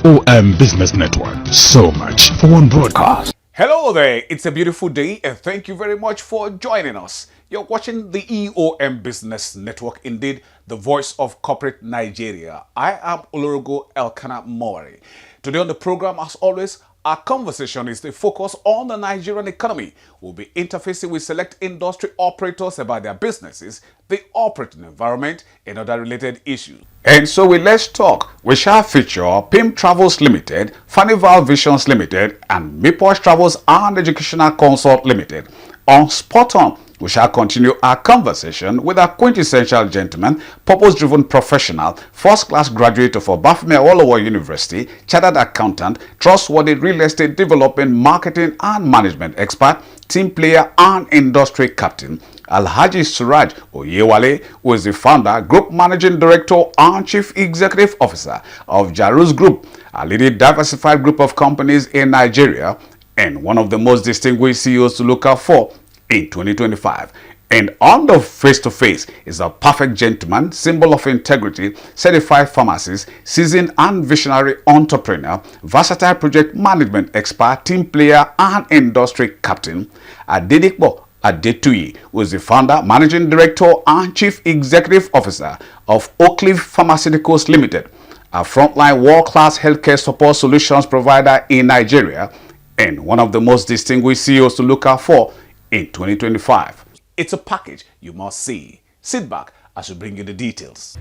Eom Business Network. So much for one broadcast. Hello there, it's a beautiful day and thank you very much for joining us. You're watching the Eom Business Network, indeed the voice of corporate Nigeria. I am Olorogo Elkanah Mowari. Today on the program, as always, our conversation is to focus on the Nigerian economy. We'll be interfacing with select industry operators about their businesses, the operating environment, and other related issues. And so with Let's Talk, we shall feature PIM Travels Limited, Fanival Visions Limited, and Miposh Travels and Educational Consult Limited. On Spot On, we shall continue our conversation with a quintessential gentleman, purpose-driven professional, first-class graduate of Obafemi Awolowo University, chartered accountant, trustworthy real estate development, marketing and management expert, team player and industry captain, Alhaji Suraj Oyewale, who is the founder, group managing director and chief executive officer of Jarus Group, a leading diversified group of companies in Nigeria and one of the most distinguished CEOs to look out for in 2025. And on the face-to-face is a perfect gentleman, symbol of integrity, certified pharmacist, seasoned and visionary entrepreneur, versatile project management expert, team player and industry captain, Adedikpo Adetuyi, who is the founder, managing director and chief executive officer of Oakleaf Pharmaceuticals Limited, a frontline world-class healthcare support solutions provider in Nigeria and one of the most distinguished CEOs to look out for in 2025. It's a package you must see. Sit back as we bring you the details.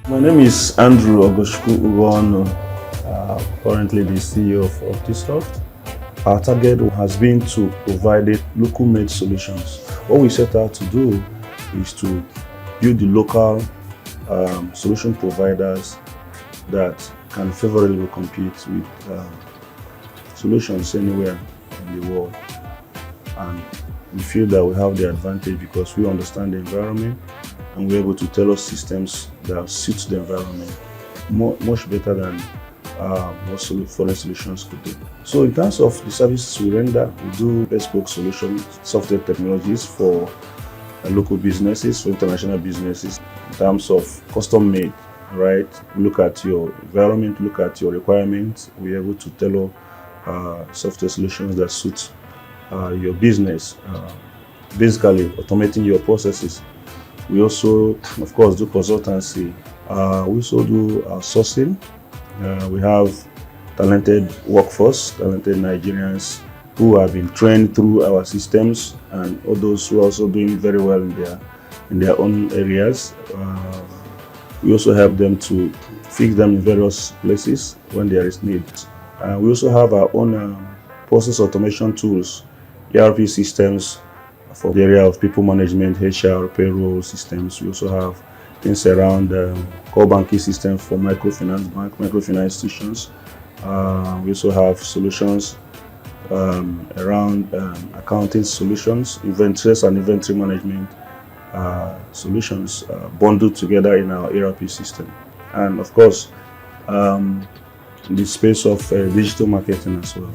My name is Andrew Ogoshku Ugono, currently the CEO of OptiSoft. Our target has been to provide local-made solutions. What we set out to do is to build the local solution providers that can favorably compete with solutions anywhere in the world. And we feel that we have the advantage because we understand the environment and we're able to tailor systems that suit the environment much better than most foreign solutions could do. So in terms of the services we render, we do bespoke solutions, software technologies for local businesses, for international businesses. In terms of custom made, right? We look at your environment, look at your requirements. We're able to tailor software solutions that suit your business, basically automating your processes. We also, of course, do consultancy. We also do sourcing. We have talented workforce, talented Nigerians who have been trained through our systems, and all those who are also doing very well in their own areas. We also help them to fix them in various places when there is need. We also have our own process automation tools, ERP systems for the area of people management, HR, payroll systems. We also have things around core banking systems for microfinance institutions. We also have solutions around accounting solutions, inventories and inventory management solutions bundled together in our ERP system. And of course, in the space of digital marketing as well.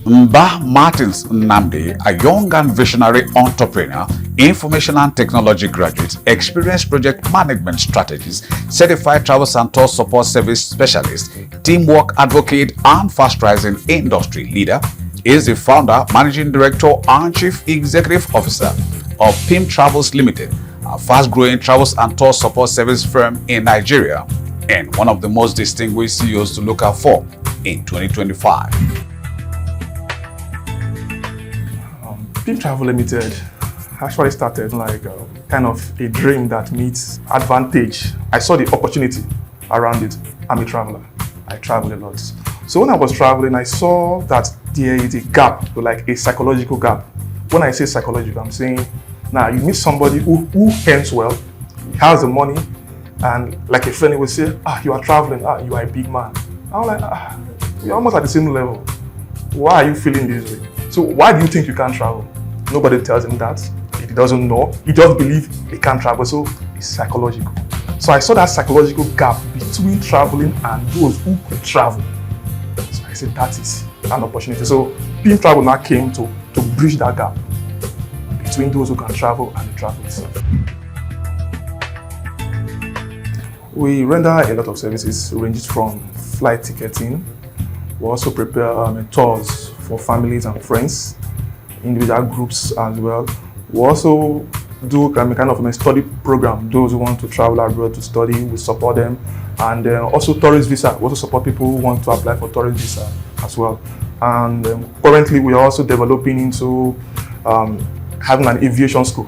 Mba Martins Nnamdi, a young and visionary entrepreneur, information and technology graduate, experienced project management strategist, certified travels and tour support service specialist, teamwork advocate, and fast rising industry leader, is the founder, managing director, and chief executive officer of PIM Travels Limited, a fast-growing travels and tour support service firm in Nigeria, and one of the most distinguished CEOs to look out for in 2025. PIM Travel Limited actually started like kind of a dream that meets advantage. I saw the opportunity around it. I'm a traveler. I travel a lot. So when I was traveling, I saw that there is a gap, like a psychological gap. When I say psychological, I'm saying, now you meet somebody who earns well, has the money, and like a friend will say, you are traveling, you are a big man. I'm like, you're almost at the same level. Why are you feeling this way? So why do you think you can't travel? Nobody tells him that. He doesn't know. He just believes he can't travel. So it's psychological. So I saw that psychological gap between traveling and those who could travel. So I said that is an opportunity. So PIM Travel now came to bridge that gap between those who can travel and the travel itself. We render a lot of services ranging from flight ticketing. We also prepare tours for families and friends, individual groups as well. We also do kind of a study program. Those who want to travel abroad to study, we support them. And also tourist visa. We also support people who want to apply for tourist visa as well. And currently we are also developing into having an aviation school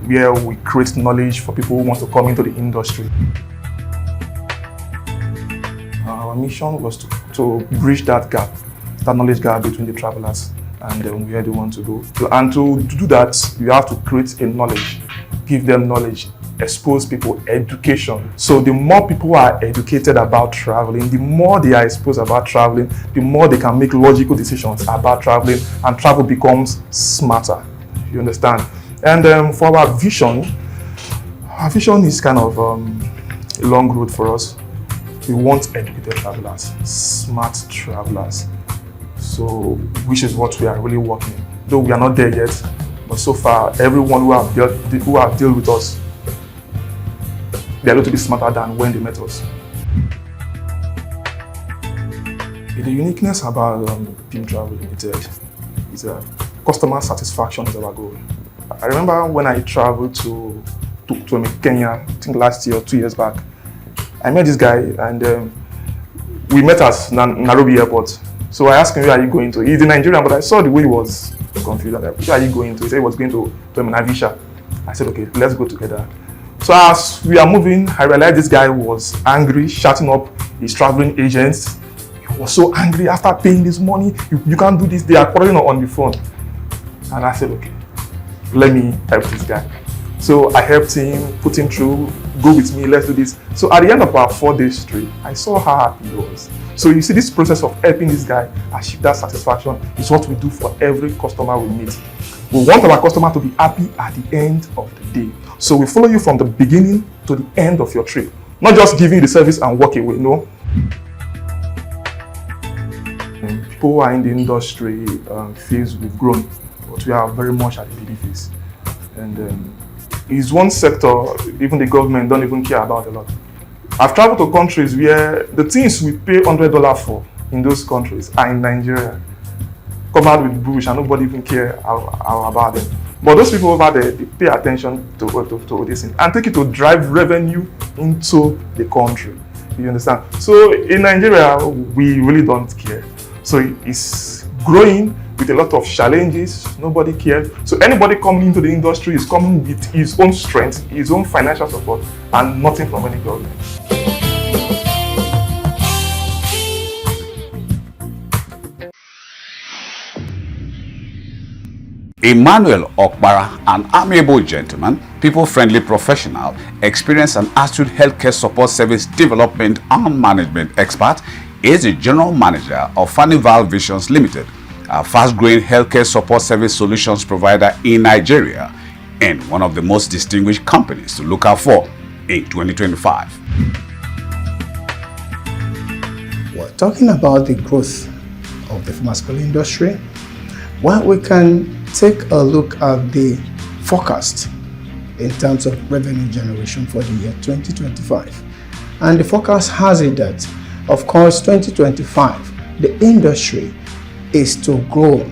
where we create knowledge for people who want to come into the industry. Our mission was to bridge that gap, that knowledge gap between the travelers and where they want to go. And to do that, you have to create a knowledge, give them knowledge, expose people, education. So the more people are educated about traveling, the more they are exposed about traveling, the more they can make logical decisions about traveling, and travel becomes smarter. You understand? And for our vision is kind of a long road for us. We want educated travelers, smart travelers. So, which is what we are really working. Though we are not there yet, but so far, everyone who have dealt with us, they are going to be smarter than when they met us. The uniqueness about Eom Travel Limited is customer satisfaction is our goal. I remember when I traveled to Kenya, I think last year or 2 years back, I met this guy and we met at Nairobi airport. So I asked him, where are you going to? He's in Nigeria, but I saw the way he was confused. Like, where are you going to? He said he was going to Navisha. I said, okay, let's go together. So as we are moving, I realized this guy was angry, shouting up his traveling agents. He was so angry after paying this money. You can't do this. They are calling on the phone. And I said, okay, let me help this guy. So I helped him, put him through, go with me, let's do this. So at the end of our 4-day trip, I saw how happy he was. So you see, this process of helping this guy achieve that satisfaction is what we do for every customer we meet. We want our customer to be happy at the end of the day. So we follow you from the beginning to the end of your trip. Not just giving you the service and walk away, no. People who are in the industry feels we've grown, but we are very much at the baby phase. And it's one sector even the government don't even care about a lot. I've traveled to countries where the things we pay $100 for in those countries are in Nigeria, covered with bush, and nobody even care about them. But those people over there, they pay attention to this thing and take it to drive revenue into the country. You understand? So in Nigeria, we really don't care. So it's growing with a lot of challenges. Nobody cares. So anybody coming into the industry is coming with his own strength, his own financial support, and nothing from any government. Emmanuel Okpara, an amiable gentleman, people-friendly professional, experienced and astute healthcare support service development and management expert, is the general manager of Fanival Visions Limited, a fast-growing healthcare support service solutions provider in Nigeria, and one of the most distinguished companies to look out for in 2025. We're talking about the growth of the pharmaceutical industry. Well, we can take a look at the forecast in terms of revenue generation for the year 2025. And the forecast has it that, of course, 2025, the industry is to grow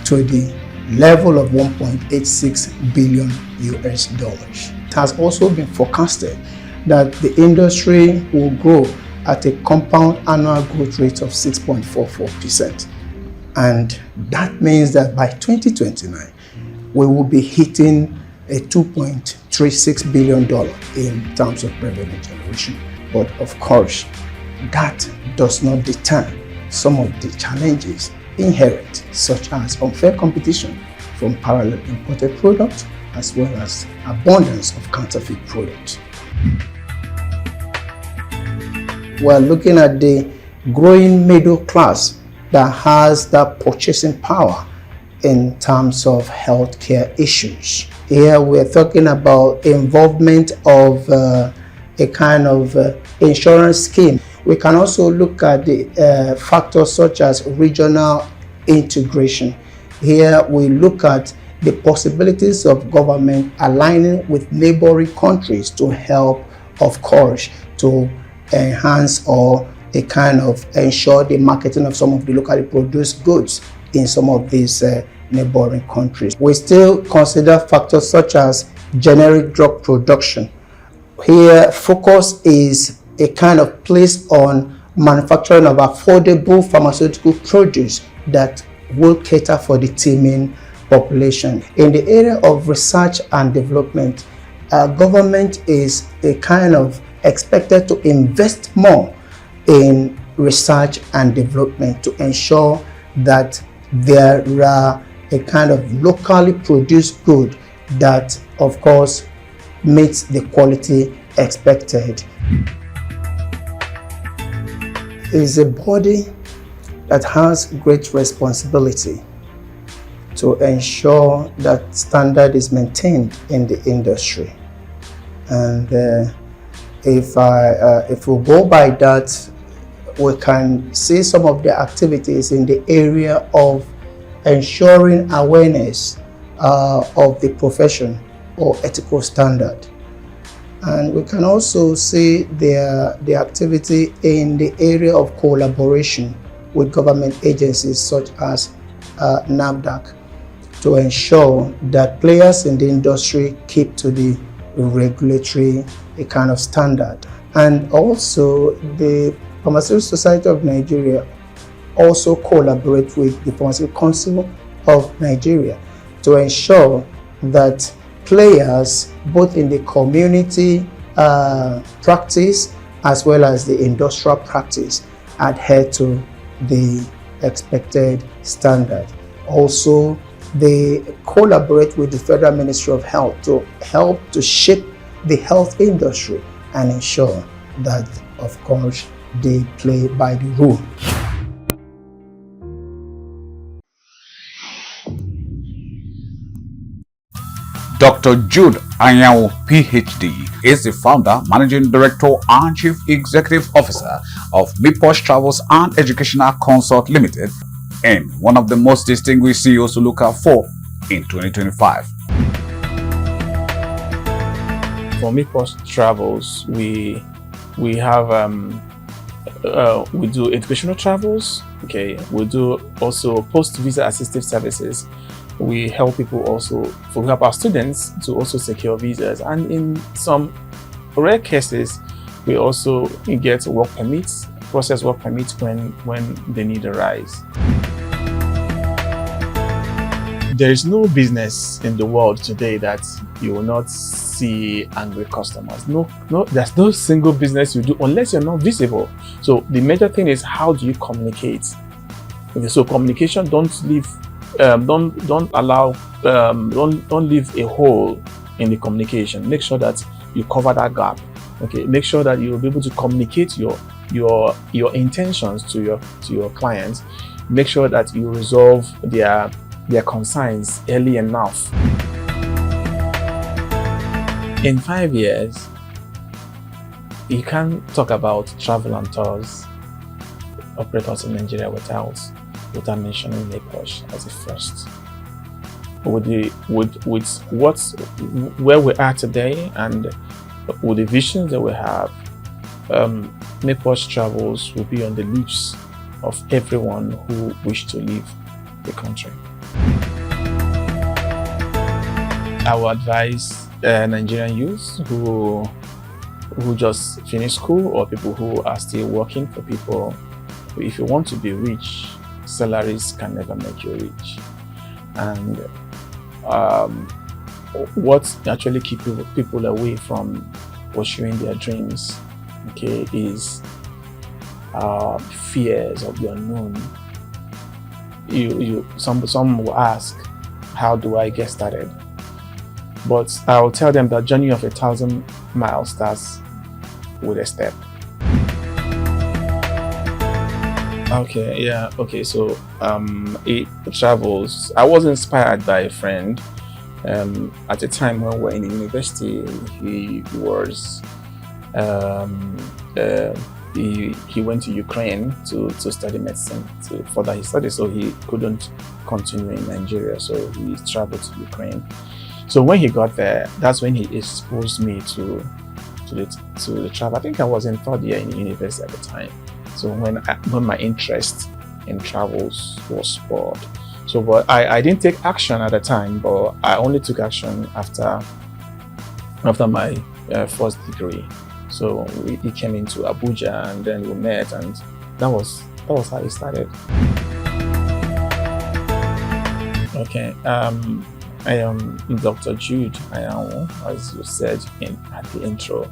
to the level of 1.86 billion US dollars. It has also been forecasted that the industry will grow at a compound annual growth rate of 6.44%. And that means that by 2029, we will be hitting a $2.36 billion in terms of revenue generation. But of course, that does not deter some of the challenges inherent, such as unfair competition from parallel imported products, as well as abundance of counterfeit products. We're looking at the growing middle class that has that purchasing power in terms of healthcare issues. Here we're talking about involvement of a kind of insurance scheme. We can also look at the factors such as regional integration. Here we look at the possibilities of government aligning with neighboring countries to help, of course, to enhance or a kind of ensure the marketing of some of the locally produced goods in some of these neighboring countries. We still consider factors such as generic drug production. Here, focus is a kind of place on manufacturing of affordable pharmaceutical produce that will cater for the teeming population. In the area of research and development, government is a kind of expected to invest more in research and development to ensure that there are a kind of locally produced good that, of course, meets the quality expected. It is a body that has great responsibility to ensure that standard is maintained in the industry. And if we go by that, we can see some of the activities in the area of ensuring awareness of the profession or ethical standard. And we can also see the activity in the area of collaboration with government agencies such as NAFDAC to ensure that players in the industry keep to the regulatory kind of standard. And also the Pharmaceutical Society of Nigeria also collaborate with the Pharmaceutical Council of Nigeria to ensure that players both in the community practice as well as the industrial practice adhere to the expected standard. Also, they collaborate with the Federal Ministry of Health to help to shape the health industry and ensure that, of course, they play by the rule. Dr. Jude Anyao, PhD, is the founder, managing director, and chief executive officer of MIPOS Travels and Educational Consult Limited, and one of the most distinguished CEOs to look out for in 2025. For MIPOS Travels, we have we do educational travels. Okay, we do also post-visa assistive services. We help people also, we help our students to also secure visas, and in some rare cases, we also get work permits, process work permits when the need arise. There is no business in the world today that you will not see angry customers. No, there's no single business you do unless you're not visible. So the major thing is, how do you communicate? Okay, so communication, don't leave a hole in the communication. Make sure that you cover that gap. Okay, make sure that you'll be able to communicate your intentions to your clients. Make sure that you resolve their concerns early enough. In 5 years, you can't talk about travel and tours operators in Nigeria without mentioning MIPOS as the first. Where we are today and with the visions that we have, MIPOS Travels will be on the lips of everyone who wish to leave the country. I would advise Nigerian youths who just finished school, or people who are still working for people. If you want to be rich, salaries can never make you rich. And what actually keeps people away from pursuing their dreams, okay, is fears of the unknown. Some will ask, how do I get started? But I'll tell them that journey of 1,000 miles starts with a step. Okay, yeah, okay, so it travels. I was inspired by a friend at a time when we were in university. He was he went to Ukraine to study medicine, to further his studies, so he couldn't continue in Nigeria, so he traveled to Ukraine. So when he got there, that's when he exposed me to the travel. I think I was in third year in university at the time. So when my interest in travels was spurred. So but I didn't take action at the time, but I only took action after my first degree. So he came into Abuja and then we met, and that was how it started. Okay, I am Dr. Jude Ayamu, as you said at the intro.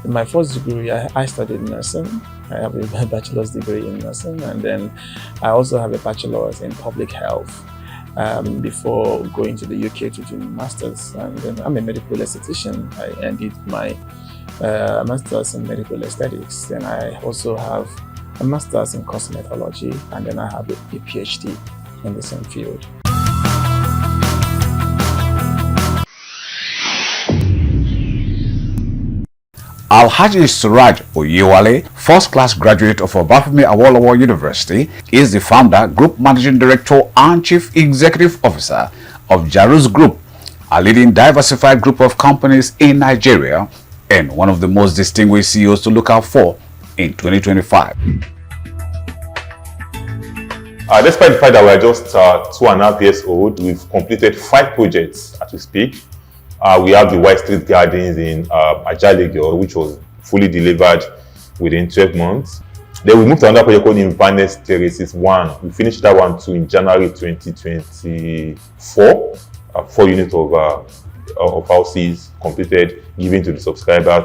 My first degree, I studied nursing. I have a bachelor's degree in nursing, and then I also have a bachelor's in public health before going to the UK to do master's. And then I'm a medical esthetician. I did my master's in medical aesthetics. Then I also have a master's in cosmetology, and then I have a PhD in the same field. Alhaji Suraj Oyewale, first-class graduate of Obafemi Awolowo University, is the founder, group managing director, and chief executive officer of Jarus Group, a leading diversified group of companies in Nigeria and one of the most distinguished CEOs to look out for in 2025. Despite the fact that we're just 2.5 years old, we've completed 5 projects as we speak. We have the White Street Gardens in Ajah, which was fully delivered within 12 months. Then we moved to another project called Inverness Terraces 1. We finished that one too in January 2024. 4 units of houses completed, given to the subscribers.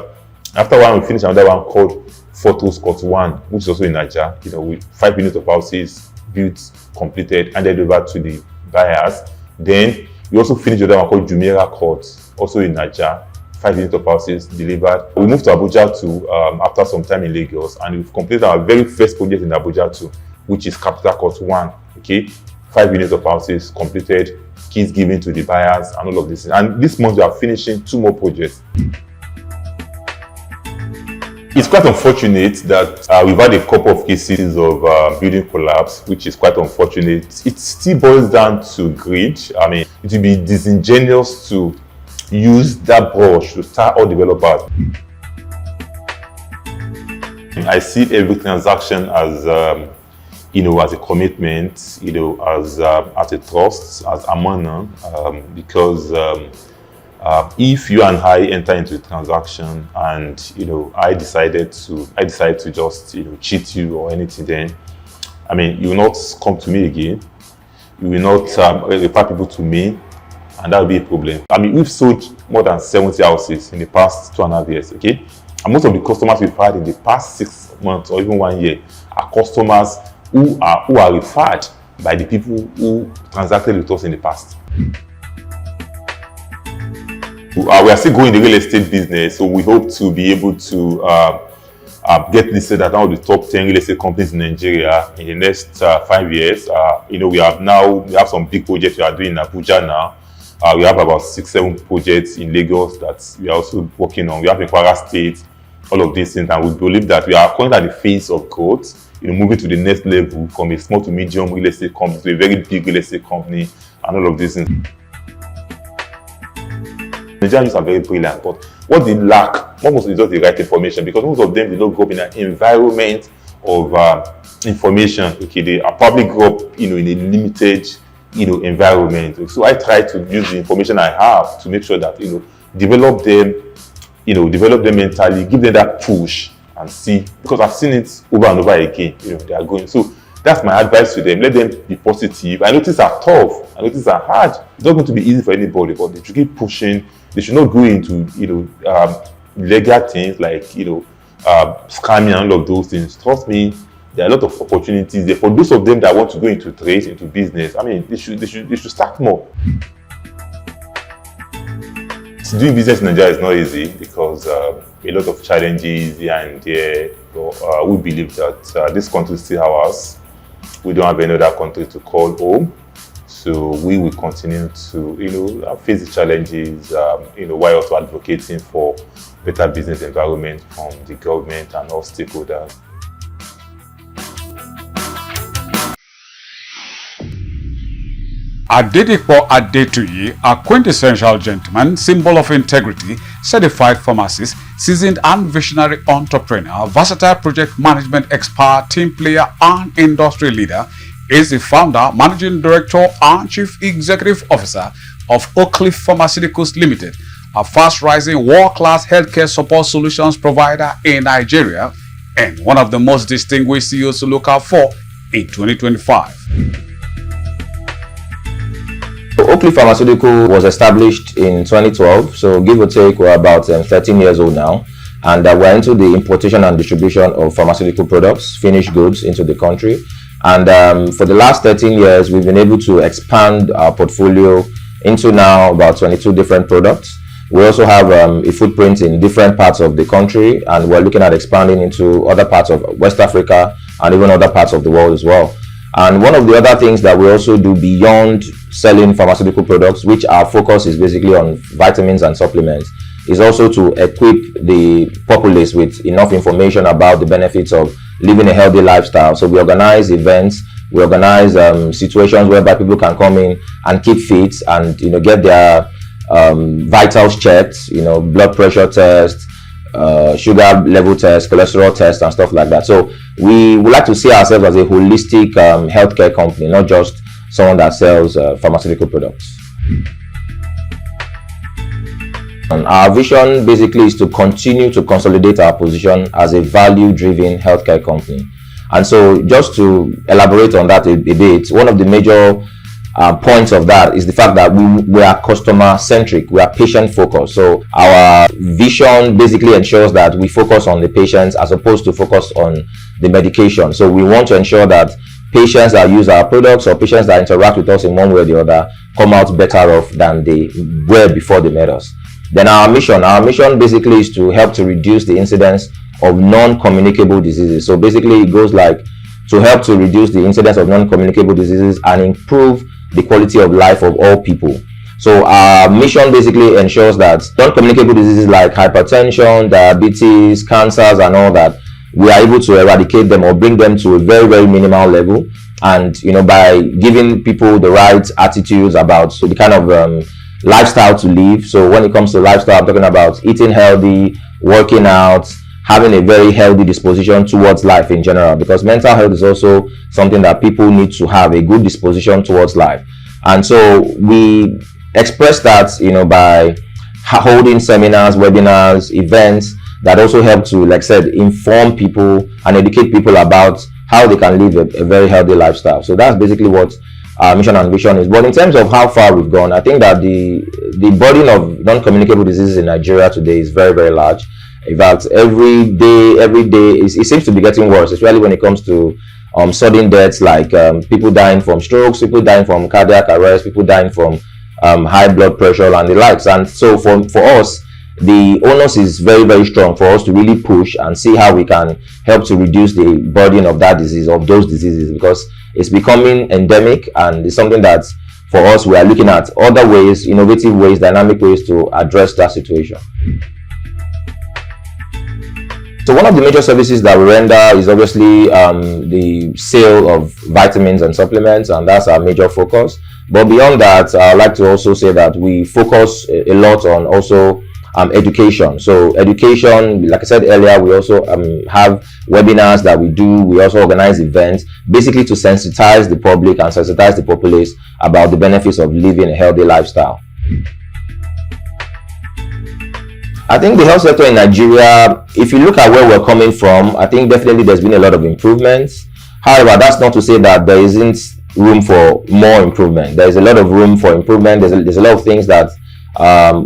After one, we finished another one called Photos Court 1, which is also in Ajah, with 5 units of houses built, completed, handed over to the buyers. Then we also finished another one called Jumeirah Court, also in Ajah, 5 units of houses delivered. We moved to Abuja too after some time in Lagos, and we've completed our very first project in Abuja too, which is Capital Court 1. Okay, 5 units of houses completed, keys given to the buyers, and all of this. And this month we are finishing 2 more projects. It's quite unfortunate that we've had a couple of cases of building collapse, which is quite unfortunate. It still boils down to greed. I mean, it would be disingenuous to use that brush to start all developers. I see every transaction as, as a commitment, as a trust, as amana, because if you and I enter into a transaction and I decide to just cheat you or anything, then I mean you will not come to me again. You will not refer people to me, and that will be a problem. I mean, we've sold more than 70 houses in the past 2.5 years. Okay, and most of the customers we've had in the past 6 months or even 1 year are customers who are referred by the people who transacted with us in the past. We are still going the real estate business, so we hope to be able to get listed at one of the top 10 real estate companies in Nigeria in the next 5 years. We have some big projects we are doing in Abuja now. We have about 6-7 projects in Lagos that we are also working on. We have in Kwara State, all of these things, and we believe that we are currently at the phase of growth, moving to the next level from a small to medium real estate company to a very big real estate company, and all of these things. Nigerians are very brilliant, but what they lack almost is just the right information, because most of them did not grow up in an environment of information. Okay, they are probably grew up, in a limited, environment. So I try to use the information I have to make sure that develop them mentally, give them that push, and see, because I've seen it over and over again. They are going. So that's my advice to them. Let them be positive. I know things are tough. I know things are hard. It's not going to be easy for anybody, but they should keep pushing. They should not go into legal things like scamming and all of those things. Trust me, there are a lot of opportunities there for those of them that want to go into trade, into business. I mean, they should start more. Doing business in Nigeria is not easy because a lot of challenges here and there. We believe that this country is still ours. We don't have any other country to call home. So we will continue to, face the challenges, while also advocating for better business environment from the government and all stakeholders. Adedipo Adetoye, a quintessential gentleman, symbol of integrity, certified pharmacist, seasoned and visionary entrepreneur, versatile project management expert, team player and industry leader, is the founder, managing director and chief executive officer of Oakleaf Pharmaceuticals Limited, a fast-rising world-class healthcare support solutions provider in Nigeria and one of the most distinguished CEOs to look out for in 2025. Oakleaf Pharmaceutical was established in 2012, so give or take we're about 13 years old now, and we're into the importation and distribution of pharmaceutical products, finished goods into the country. And for the last 13 years, we've been able to expand our portfolio into now about 22 different products. We also have a footprint in different parts of the country, and we're looking at expanding into other parts of West Africa and even other parts of the world as well. And one of the other things that we also do beyond selling pharmaceutical products, which our focus is basically on vitamins and supplements, is also to equip the populace with enough information about the benefits of living a healthy lifestyle. So we organize events, we organize situations whereby people can come in and keep fit and get their vitals checked, blood pressure tests, sugar level tests, cholesterol tests, and stuff like that. So we would like to see ourselves as a holistic healthcare company, not just someone that sells pharmaceutical products. And our vision basically is to continue to consolidate our position as a value-driven healthcare company. And so just to elaborate on that a bit, one of the major points of that is the fact that we are customer-centric, we are patient-focused. So our vision basically ensures that we focus on the patients as opposed to focus on the medication. So we want to ensure that patients that use our products or patients that interact with us in one way or the other come out better off than they were before they met us. Then our mission basically is to help to reduce the incidence of non-communicable diseases. So basically it goes like to help to reduce the incidence of non-communicable diseases and improve the quality of life of all people. So our mission basically ensures that non-communicable diseases like hypertension, diabetes, cancers and all that, we are able to eradicate them or bring them to a very, very minimal level. And by giving people the right attitudes about the kind of lifestyle to live. So when it comes to lifestyle, I'm talking about eating healthy, working out, having a very healthy disposition towards life in general, because mental health is also something that people need to have a good disposition towards life. And so we express that by holding seminars, webinars, events that also help to, like I said, inform people and educate people about how they can live a very healthy lifestyle. So that's basically what our mission and vision is. But in terms of how far we've gone, I think that the burden of non-communicable diseases in Nigeria today is very, very large. In fact, every day, it seems to be getting worse, especially when it comes to sudden deaths, like people dying from strokes, people dying from cardiac arrest, people dying from high blood pressure and the likes. And so for us, the onus is very, very strong for us to really push and see how we can help to reduce the burden of that disease, of those diseases, because it's becoming endemic, and it's something that for us, we are looking at other ways, innovative ways, dynamic ways to address that situation. So one of the major services that we render is obviously the sale of vitamins and supplements, and that's our major focus. But beyond that, I'd like to also say that we focus a lot on also education. So education, like I said earlier, we also have webinars that we do. We also organize events, basically to sensitize the public and sensitize the populace about the benefits of living a healthy lifestyle. I think the health sector in Nigeria, if you look at where we're coming from, I think definitely there's been a lot of improvements. However, that's not to say that there isn't room for more improvement. There's a lot of room for improvement. There's a lot of things that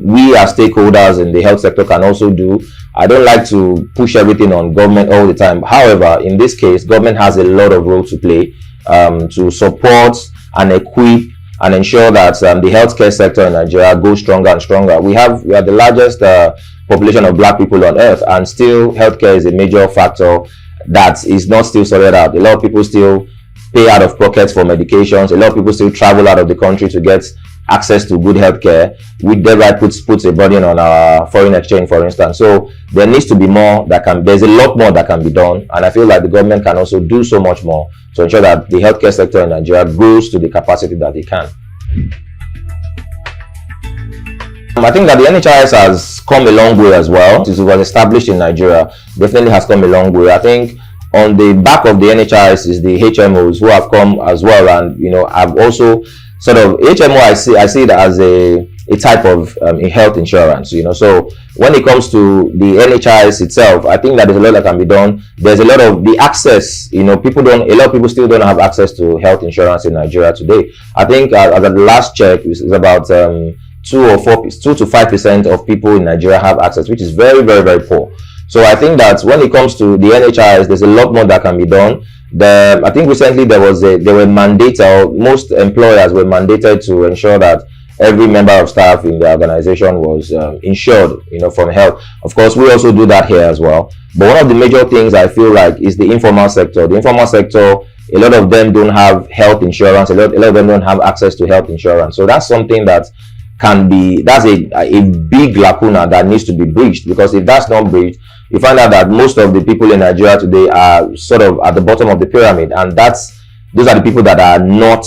we as stakeholders in the health sector can also do. I don't like to push everything on government all the time. However, in this case, government has a lot of role to play to support and equip and ensure that the healthcare sector in Nigeria goes stronger and stronger. We are the largest population of black people on earth, and still healthcare is a major factor that is not still sorted out. A lot of people still pay out of pockets for medications. A lot of people still travel out of the country to get access to good healthcare, which thereby puts a burden on our foreign exchange, for instance. So there needs to be more there's a lot more that can be done, and I feel like the government can also do so much more to ensure that the healthcare sector in Nigeria grows to the capacity that it can. I think that the NHIS has come a long way as well. It was established in Nigeria, definitely has come a long way. I think on the back of the NHIS is the HMOs who have come as well, and I've also sort of HMO. I see it as a type of health insurance. So when it comes to the NHIS itself, I think that there's a lot that can be done. There's a lot of the access. A lot of people still don't have access to health insurance in Nigeria today. I think at the last check is about 2 to 5% of people in Nigeria have access, which is very, very, very poor. So I think that when it comes to the NHIS, there's a lot more that can be done. I think recently they were mandated, or most employers were mandated to ensure that every member of staff in the organization was insured, from health. Of course, we also do that here as well. But one of the major things I feel like is the informal sector. The informal sector, a lot of them don't have health insurance. A lot of them don't have access to health insurance. So that's something that that's a big lacuna that needs to be breached, because if that's not breached, you find out that most of the people in Nigeria today are sort of at the bottom of the pyramid, and those are the people that are not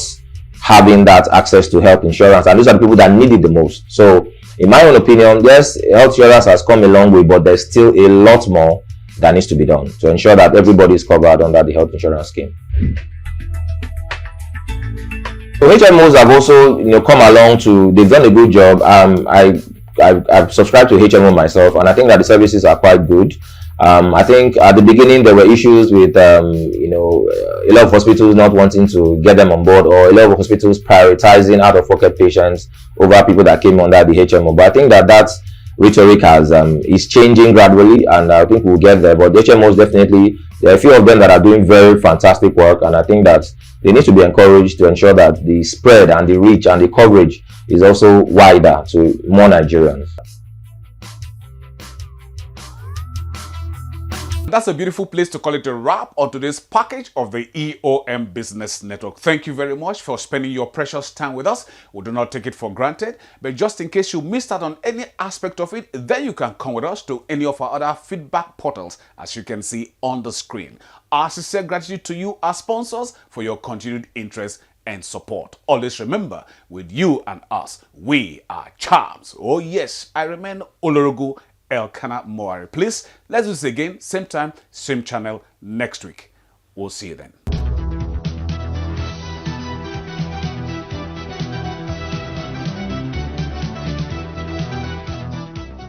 having that access to health insurance, and those are the people that need it the most. So in my own opinion, yes, health insurance has come a long way, but there's still a lot more that needs to be done to ensure that everybody is covered under the health insurance scheme. So HMOs have also, come along they've done a good job. I've subscribed to HMO myself, and I think that the services are quite good. I think at the beginning there were issues with, a lot of hospitals not wanting to get them on board, or a lot of hospitals prioritizing out-of-pocket patients over people that came under the HMO. But I think that rhetoric is changing gradually, and I think we'll get there. But the HMOs definitely, there are a few of them that are doing very fantastic work, and I think that they need to be encouraged to ensure that the spread and the reach and the coverage is also wider to more Nigerians. That's a beautiful place to call it a wrap on today's package of the EOM Business Network. Thank you very much for spending your precious time with us. We do not take it for granted, but just in case you missed out on any aspect of it, then you can come with us to any of our other feedback portals, as you can see on the screen. Our sincere gratitude to you, our sponsors, for your continued interest and support. Always remember, with you and us, we are charms. Oh yes, I remain Olorogo Elkanah Moari. Please, let's do this again, same time, same channel next week. We'll see you then.